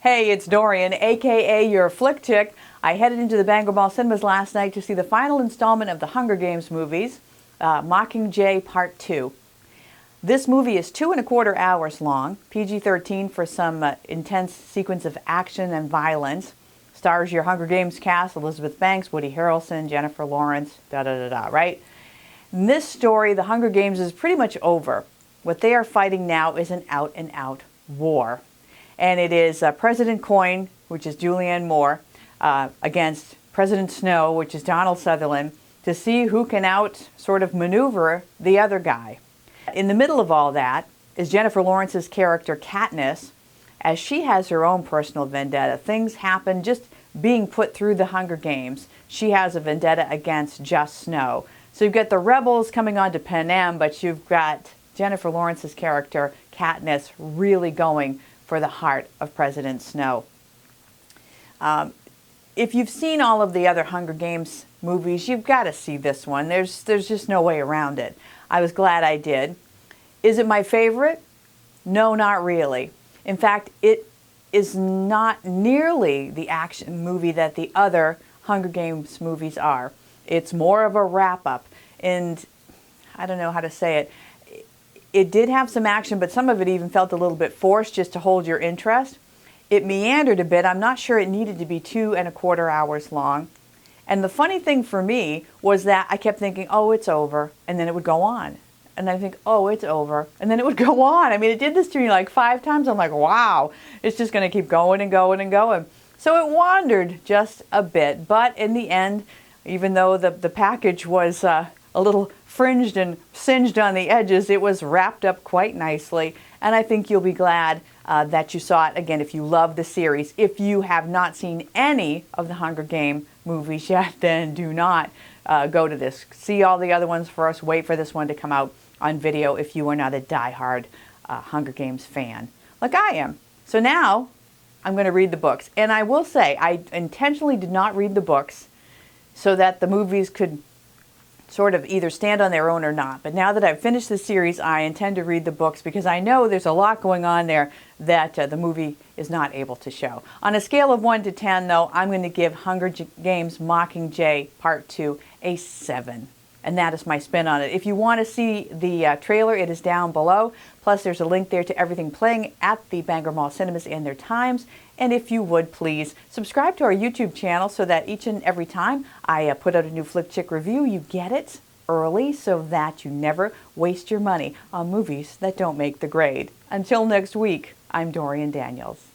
Hey, it's Dorian, aka your Flick Chick. I headed into the Bangor Mall Cinemas last night to see the final installment of the Hunger Games movies, Mockingjay Part 2. This movie is 2¼ hours long, PG-13 for some intense sequence of action and violence. Stars your Hunger Games cast, Elizabeth Banks, Woody Harrelson, Jennifer Lawrence, right? In this story, the Hunger Games is pretty much over. What they are fighting now is an out-and-out war. And it is President Coin, which is Julianne Moore, against President Snow, which is Donald Sutherland, to see who can sort of maneuver the other guy. In the middle of all that is Jennifer Lawrence's character Katniss, as she has her own personal vendetta. Things happen just being put through the Hunger Games. She has a vendetta against just Snow. So you've got the rebels coming on to Panem, but you've got Jennifer Lawrence's character Katniss really going for the heart of President Snow. If you've seen all of the other Hunger Games movies, you've got to see this one. There's just no way around it. I was glad I did. Is it my favorite? No, not really. In fact, it is not nearly the action movie that the other Hunger Games movies are. It's more of a wrap-up, and I don't know how to say it. It did have some action, but some of it even felt a little bit forced just to hold your interest. It meandered a bit. I'm not sure it needed to be 2¼ hours long. And the funny thing for me was that I kept thinking, oh, it's over, and then it would go on. And I think, oh, it's over, and then it would go on. I mean, it did this to me like 5 times. I'm like, wow, it's just going to keep going and going and going. So it wandered just a bit, but in the end, even though the package was a little fringed and singed on the edges, it was wrapped up quite nicely, and I think you'll be glad that you saw it. Again, if you love the series. If you have not seen any of the Hunger Game movies yet, then do not go to this. See all the other ones first. Wait for this one to come out on video if you are not a diehard Hunger Games fan, like I am. So now I'm going to read the books, and I will say I intentionally did not read the books so that the movies could sort of either stand on their own or not. But now that I've finished the series, I intend to read the books because I know there's a lot going on there that the movie is not able to show. On a scale of 1 to 10, though, I'm going to give Hunger Games Mockingjay Part 2 a 7. And that is my spin on it. If you want to see the trailer, it is down below. Plus, there's a link there to everything playing at the Bangor Mall Cinemas and their times. And if you would, please subscribe to our YouTube channel so that each and every time I put out a new Flick Chick review, you get it early so that you never waste your money on movies that don't make the grade. Until next week, I'm Dorian Daniels.